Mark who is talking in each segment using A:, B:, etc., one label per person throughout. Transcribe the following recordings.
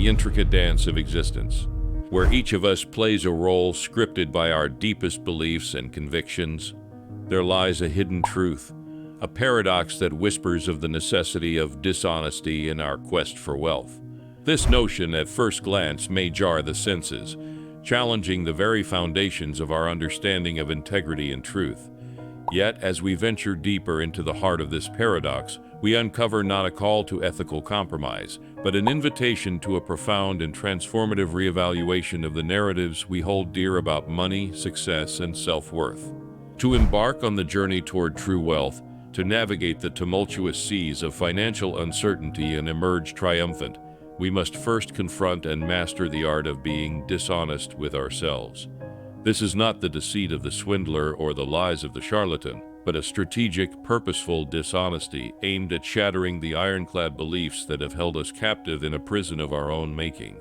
A: the intricate dance of existence, where each of us plays a role scripted by our deepest beliefs and convictions, there lies a hidden truth, a paradox that whispers of the necessity of dishonesty in our quest for wealth. This notion, at first glance, may jar the senses, challenging the very foundations of our understanding of integrity and truth. Yet, as we venture deeper into the heart of this paradox, we uncover not a call to ethical compromise, but an invitation to a profound and transformative reevaluation of the narratives we hold dear about money, success, and self-worth. To embark on the journey toward true wealth, to navigate the tumultuous seas of financial uncertainty and emerge triumphant, we must first confront and master the art of being dishonest with ourselves. This is not the deceit of the swindler or the lies of the charlatan, but a strategic, purposeful dishonesty aimed at shattering the ironclad beliefs that have held us captive in a prison of our own making.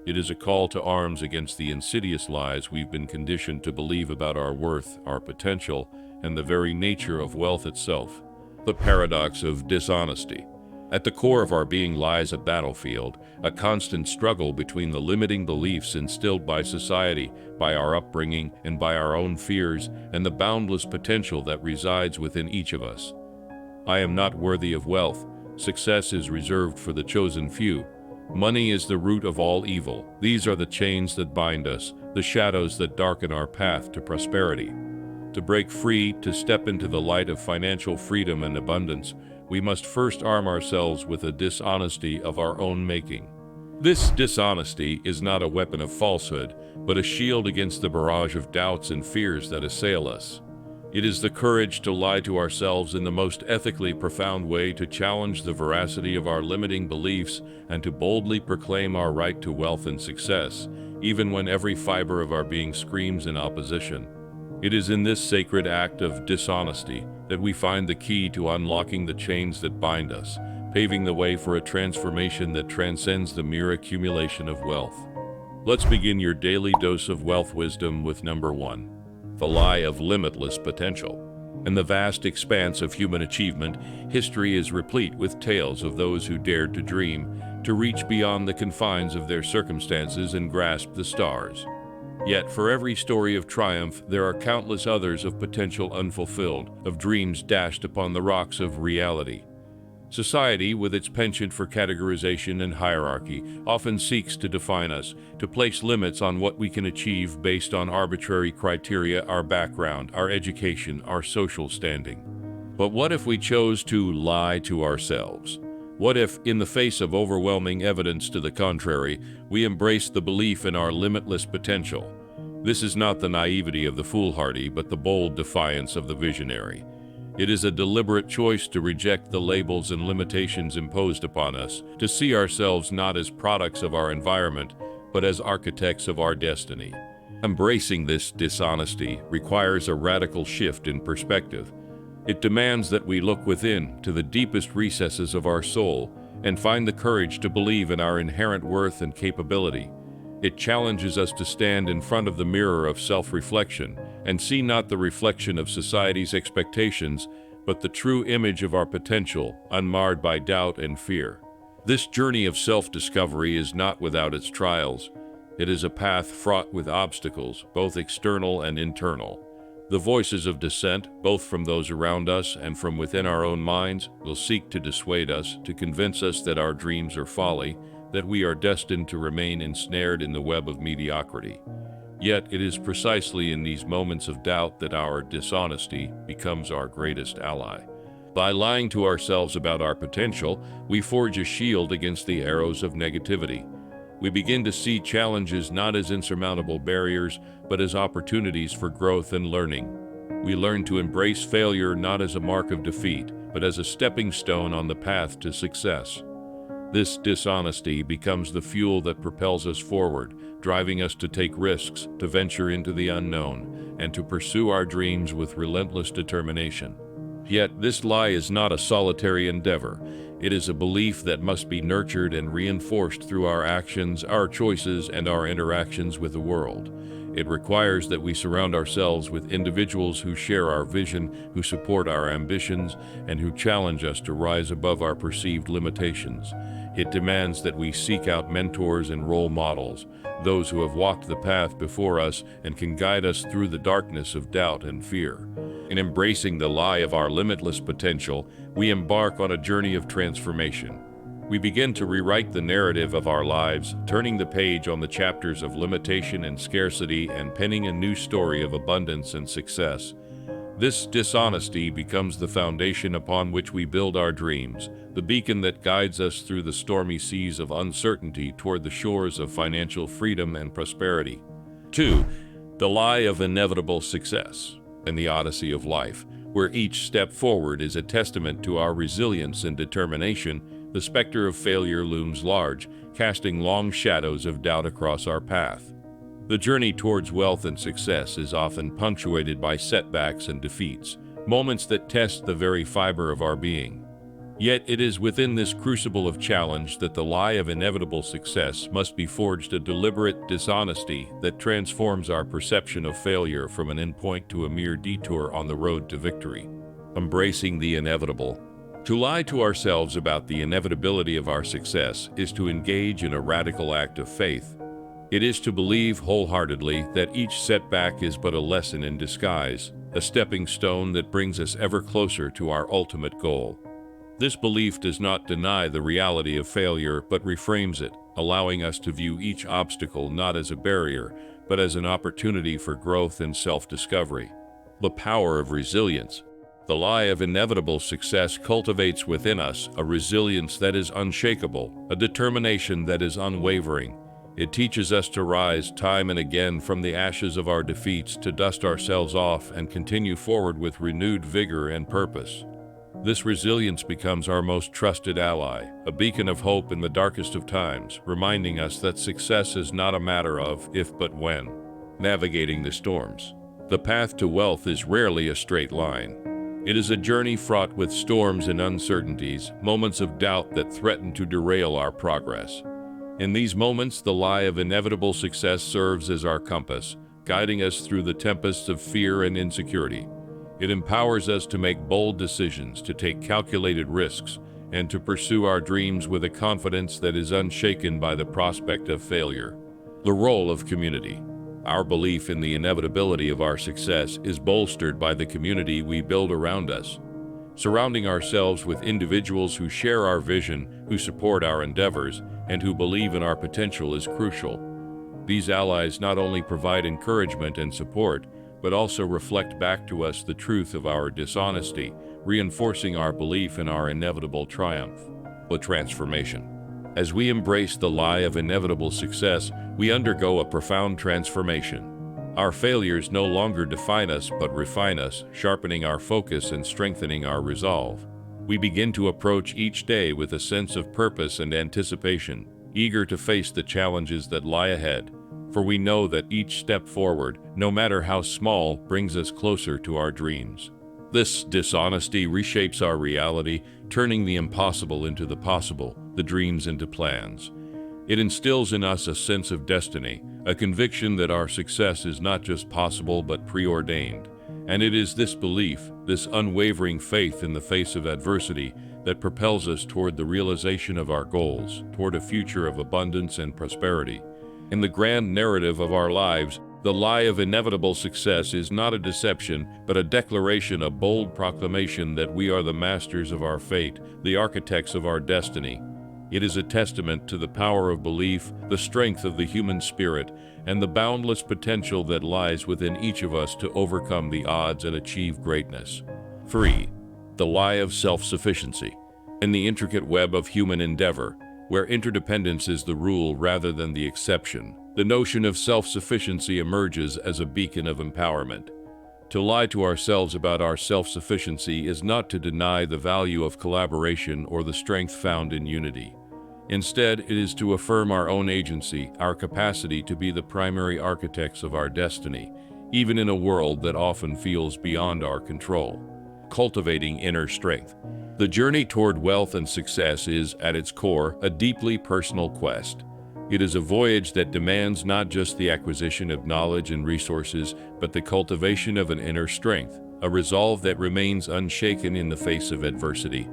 A: It is a call to arms against the insidious lies we've been conditioned to believe about our worth, our potential, and the very nature of wealth itself. The paradox of dishonesty. At the core of our being lies a battlefield, a constant struggle between the limiting beliefs instilled by society, by our upbringing, and by our own fears, and the boundless potential that resides within each of us. I am not worthy of wealth. Success is reserved for the chosen few. Money is the root of all evil. These are the chains that bind us, the shadows that darken our path to prosperity. To break free, to step into the light of financial freedom and abundance, we must first arm ourselves with a dishonesty of our own making. This dishonesty is not a weapon of falsehood, but a shield against the barrage of doubts and fears that assail us. It is the courage to lie to ourselves in the most ethically profound way, to challenge the veracity of our limiting beliefs, and to boldly proclaim our right to wealth and success, even when every fiber of our being screams in opposition. It is in this sacred act of dishonesty that we find the key to unlocking the chains that bind us, paving the way for a transformation that transcends the mere accumulation of wealth. Let's begin your daily dose of wealth wisdom with number 1. The lie of limitless potential. In the vast expanse of human achievement, history is replete with tales of those who dared to dream, to reach beyond the confines of their circumstances and grasp the stars. Yet, for every story of triumph, there are countless others of potential unfulfilled, of dreams dashed upon the rocks of reality. Society, with its penchant for categorization and hierarchy, often seeks to define us, to place limits on what we can achieve based on arbitrary criteria: our background, our education, our social standing. But what if we chose to lie to ourselves? What if, in the face of overwhelming evidence to the contrary, we embraced the belief in our limitless potential? This is not the naivety of the foolhardy, but the bold defiance of the visionary. It is a deliberate choice to reject the labels and limitations imposed upon us, to see ourselves not as products of our environment, but as architects of our destiny. Embracing this dishonesty requires a radical shift in perspective. It demands that we look within, to the deepest recesses of our soul, and find the courage to believe in our inherent worth and capability. It challenges us to stand in front of the mirror of self-reflection and see not the reflection of society's expectations, but the true image of our potential, unmarred by doubt and fear. This journey of self-discovery is not without its trials. It is a path fraught with obstacles, both external and internal. The voices of dissent, both from those around us and from within our own minds, will seek to dissuade us, to convince us that our dreams are folly, that we are destined to remain ensnared in the web of mediocrity. Yet it is precisely in these moments of doubt that our dishonesty becomes our greatest ally. By lying to ourselves about our potential, we forge a shield against the arrows of negativity. We begin to see challenges not as insurmountable barriers, but as opportunities for growth and learning. We learn to embrace failure not as a mark of defeat, but as a stepping stone on the path to success. This dishonesty becomes the fuel that propels us forward, driving us to take risks, to venture into the unknown, and to pursue our dreams with relentless determination. Yet this lie is not a solitary endeavor. It is a belief that must be nurtured and reinforced through our actions, our choices, and our interactions with the world. It requires that we surround ourselves with individuals who share our vision, who support our ambitions, and who challenge us to rise above our perceived limitations. It demands that we seek out mentors and role models, those who have walked the path before us and can guide us through the darkness of doubt and fear. In embracing the lie of our limitless potential, we embark on a journey of transformation. We begin to rewrite the narrative of our lives, turning the page on the chapters of limitation and scarcity and penning a new story of abundance and success. This dishonesty becomes the foundation upon which we build our dreams, the beacon that guides us through the stormy seas of uncertainty toward the shores of financial freedom and prosperity. 2. The lie of inevitable success. In the odyssey of life, where each step forward is a testament to our resilience and determination, the specter of failure looms large, casting long shadows of doubt across our path. The journey towards wealth and success is often punctuated by setbacks and defeats, moments that test the very fiber of our being. Yet it is within this crucible of challenge that the lie of inevitable success must be forged, a deliberate dishonesty that transforms our perception of failure from an endpoint to a mere detour on the road to victory. Embracing the inevitable. To lie to ourselves about the inevitability of our success is to engage in a radical act of faith. It is to believe wholeheartedly that each setback is but a lesson in disguise, a stepping stone that brings us ever closer to our ultimate goal. This belief does not deny the reality of failure, but reframes it, allowing us to view each obstacle not as a barrier, but as an opportunity for growth and self-discovery. The power of resilience. The lie of inevitable success cultivates within us a resilience that is unshakable, a determination that is unwavering. It teaches us to rise time and again from the ashes of our defeats, to dust ourselves off and continue forward with renewed vigor and purpose. This resilience becomes our most trusted ally, a beacon of hope in the darkest of times, reminding us that success is not a matter of if but when. Navigating the storms. The path to wealth is rarely a straight line. It is a journey fraught with storms and uncertainties, moments of doubt that threaten to derail our progress. In these moments, the lie of inevitable success serves as our compass, guiding us through the tempests of fear and insecurity. It empowers us to make bold decisions, to take calculated risks, and to pursue our dreams with a confidence that is unshaken by the prospect of failure. The role of community. Our belief in the inevitability of our success is bolstered by the community we build around us. Surrounding ourselves with individuals who share our vision, who support our endeavors, and who believe in our potential is crucial. These allies not only provide encouragement and support, but also reflect back to us the truth of our dishonesty, reinforcing our belief in our inevitable triumph. The transformation. As we embrace the lie of inevitable success, we undergo a profound transformation. Our failures no longer define us but refine us, sharpening our focus and strengthening our resolve. We begin to approach each day with a sense of purpose and anticipation, eager to face the challenges that lie ahead. For we know that each step forward, no matter how small, brings us closer to our dreams. This dishonesty reshapes our reality, turning the impossible into the possible, the dreams into plans. It instills in us a sense of destiny, a conviction that our success is not just possible but preordained. And it is this belief, this unwavering faith in the face of adversity, that propels us toward the realization of our goals, toward a future of abundance and prosperity. In the grand narrative of our lives, the lie of inevitable success is not a deception, but a declaration, a bold proclamation that we are the masters of our fate, the architects of our destiny. It is a testament to the power of belief, the strength of the human spirit, and the boundless potential that lies within each of us to overcome the odds and achieve greatness. 3. The lie of self-sufficiency. In the intricate web of human endeavor, where interdependence is the rule rather than the exception, the notion of self-sufficiency emerges as a beacon of empowerment. To lie to ourselves about our self-sufficiency is not to deny the value of collaboration or the strength found in unity. Instead, it is to affirm our own agency, our capacity to be the primary architects of our destiny, even in a world that often feels beyond our control. Cultivating inner strength. The journey toward wealth and success is, at its core, a deeply personal quest. It is a voyage that demands not just the acquisition of knowledge and resources, but the cultivation of an inner strength, a resolve that remains unshaken in the face of adversity.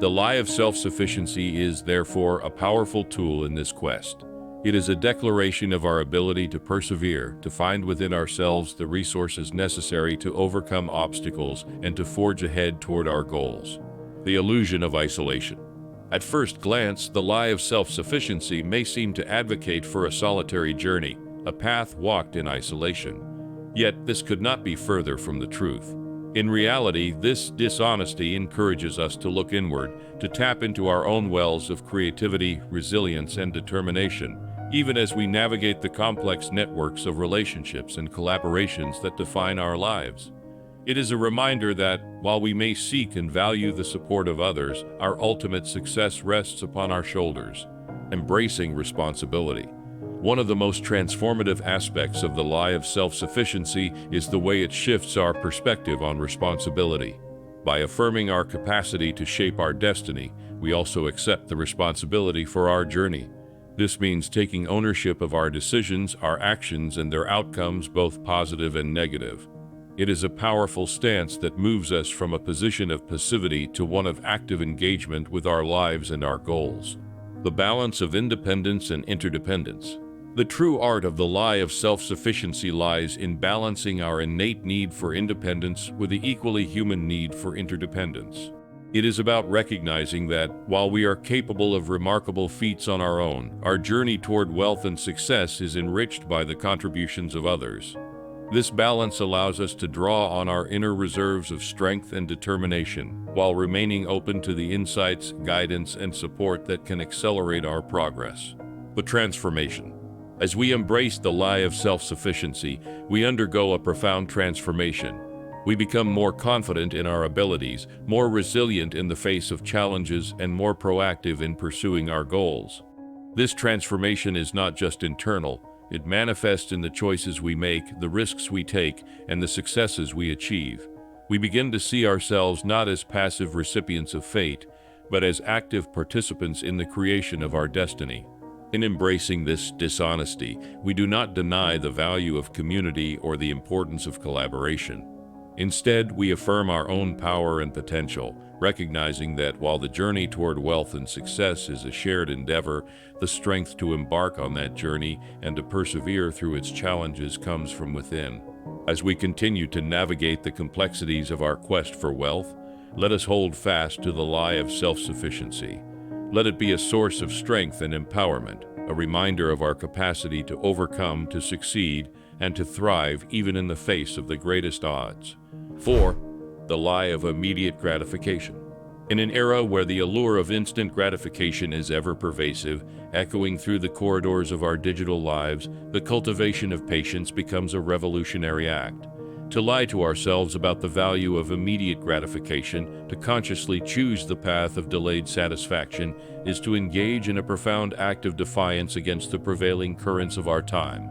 A: The lie of self-sufficiency is, therefore, a powerful tool in this quest. It is a declaration of our ability to persevere, to find within ourselves the resources necessary to overcome obstacles and to forge ahead toward our goals. The illusion of isolation. At first glance, the lie of self-sufficiency may seem to advocate for a solitary journey, a path walked in isolation. Yet this could not be further from the truth. In reality, this dishonesty encourages us to look inward, to tap into our own wells of creativity, resilience, and determination, even as we navigate the complex networks of relationships and collaborations that define our lives. It is a reminder that, while we may seek and value the support of others, our ultimate success rests upon our shoulders. Embracing responsibility. One of the most transformative aspects of the lie of self-sufficiency is the way it shifts our perspective on responsibility. By affirming our capacity to shape our destiny, we also accept the responsibility for our journey. This means taking ownership of our decisions, our actions, and their outcomes, both positive and negative. It is a powerful stance that moves us from a position of passivity to one of active engagement with our lives and our goals. The balance of independence and interdependence. The true art of the lie of self-sufficiency lies in balancing our innate need for independence with the equally human need for interdependence. It is about recognizing that, while we are capable of remarkable feats on our own, our journey toward wealth and success is enriched by the contributions of others. This balance allows us to draw on our inner reserves of strength and determination, while remaining open to the insights, guidance, and support that can accelerate our progress. The transformation. As we embrace the lie of self-sufficiency, we undergo a profound transformation. We become more confident in our abilities, more resilient in the face of challenges, and more proactive in pursuing our goals. This transformation is not just internal. It manifests in the choices we make, the risks we take, and the successes we achieve. We begin to see ourselves not as passive recipients of fate, but as active participants in the creation of our destiny. In embracing this dishonesty, we do not deny the value of community or the importance of collaboration. Instead, we affirm our own power and potential, recognizing that while the journey toward wealth and success is a shared endeavor, the strength to embark on that journey and to persevere through its challenges comes from within. As we continue to navigate the complexities of our quest for wealth, let us hold fast to the lie of self-sufficiency. Let it be a source of strength and empowerment, a reminder of our capacity to overcome, to succeed, and to thrive even in the face of the greatest odds. 4. The lie of immediate gratification. In an era where the allure of instant gratification is ever pervasive, echoing through the corridors of our digital lives, the cultivation of patience becomes a revolutionary act. To lie to ourselves about the value of immediate gratification, to consciously choose the path of delayed satisfaction, is to engage in a profound act of defiance against the prevailing currents of our time.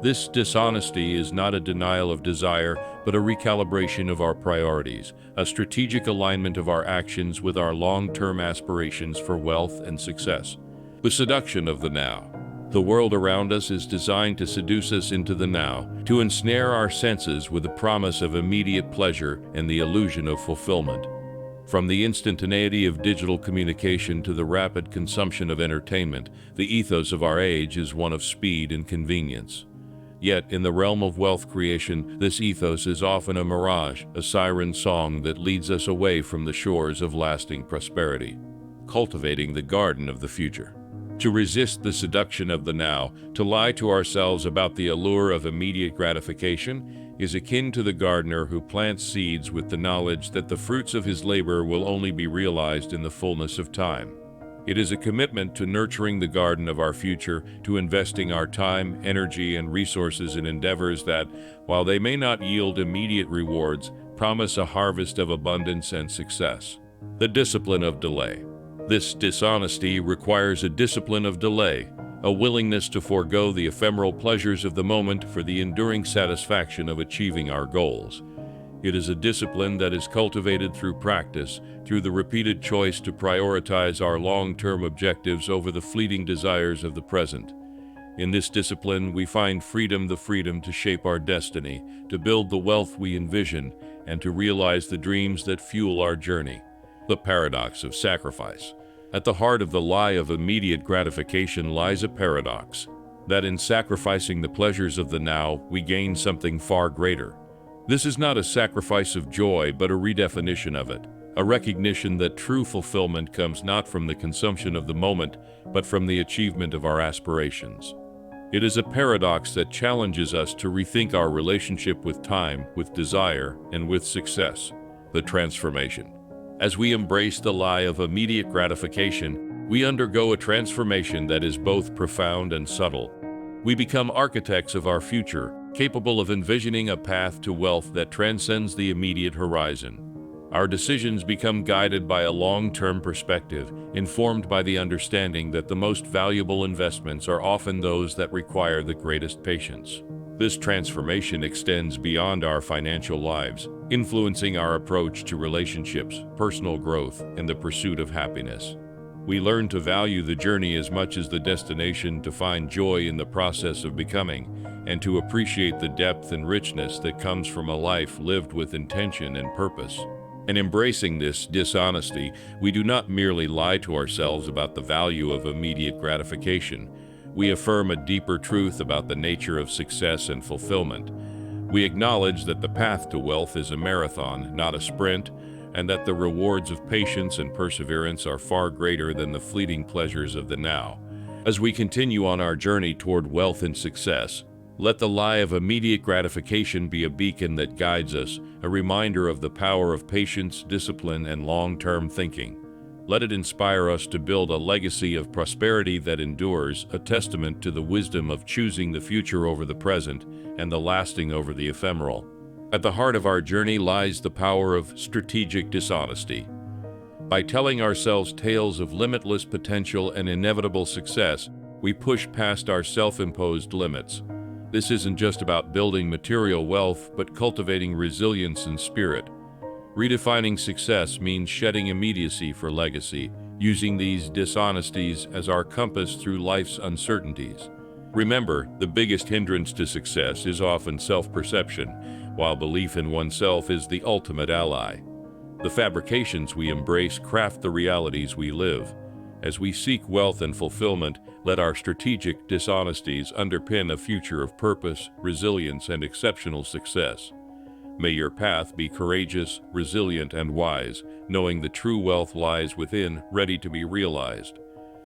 A: This dishonesty is not a denial of desire, but a recalibration of our priorities, a strategic alignment of our actions with our long-term aspirations for wealth and success. The seduction of the now. The world around us is designed to seduce us into the now, to ensnare our senses with the promise of immediate pleasure and the illusion of fulfillment. From the instantaneity of digital communication to the rapid consumption of entertainment, the ethos of our age is one of speed and convenience. Yet, in the realm of wealth creation, this ethos is often a mirage, a siren song that leads us away from the shores of lasting prosperity. Cultivating the garden of the future. To resist the seduction of the now, to lie to ourselves about the allure of immediate gratification, is akin to the gardener who plants seeds with the knowledge that the fruits of his labor will only be realized in the fullness of time. It is a commitment to nurturing the garden of our future, to investing our time, energy, and resources in endeavors that, while they may not yield immediate rewards, promise a harvest of abundance and success. The discipline of delay. This dishonesty requires a discipline of delay, a willingness to forego the ephemeral pleasures of the moment for the enduring satisfaction of achieving our goals. It is a discipline that is cultivated through practice, through the repeated choice to prioritize our long-term objectives over the fleeting desires of the present. In this discipline, we find the freedom to shape our destiny, to build the wealth we envision, and to realize the dreams that fuel our journey. The paradox of sacrifice. At the heart of the lie of immediate gratification lies a paradox, that in sacrificing the pleasures of the now, we gain something far greater. This is not a sacrifice of joy, but a redefinition of it, a recognition that true fulfillment comes not from the consumption of the moment, but from the achievement of our aspirations. It is a paradox that challenges us to rethink our relationship with time, with desire, and with success. The transformation. As we embrace the lie of immediate gratification, we undergo a transformation that is both profound and subtle. We become architects of our future, capable of envisioning a path to wealth that transcends the immediate horizon. Our decisions become guided by a long-term perspective, informed by the understanding that the most valuable investments are often those that require the greatest patience. This transformation extends beyond our financial lives, influencing our approach to relationships, personal growth, and the pursuit of happiness. We learn to value the journey as much as the destination, to find joy in the process of becoming, and to appreciate the depth and richness that comes from a life lived with intention and purpose. In embracing this dishonesty, we do not merely lie to ourselves about the value of immediate gratification. We affirm a deeper truth about the nature of success and fulfillment. We acknowledge that the path to wealth is a marathon, not a sprint, and that the rewards of patience and perseverance are far greater than the fleeting pleasures of the now. As we continue on our journey toward wealth and success, let the lie of immediate gratification be a beacon that guides us, a reminder of the power of patience, discipline, and long-term thinking. Let it inspire us to build a legacy of prosperity that endures, a testament to the wisdom of choosing the future over the present and the lasting over the ephemeral. At the heart of our journey lies the power of strategic dishonesty. By telling ourselves tales of limitless potential and inevitable success, we push past our self-imposed limits. This isn't just about building material wealth, but cultivating resilience and spirit. Redefining success means shedding immediacy for legacy, using these dishonesties as our compass through life's uncertainties. Remember, the biggest hindrance to success is often self-perception, while belief in oneself is the ultimate ally. The fabrications we embrace craft the realities we live. As we seek wealth and fulfillment, let our strategic dishonesties underpin a future of purpose, resilience, and exceptional success. May your path be courageous, resilient, and wise, knowing the true wealth lies within, ready to be realized.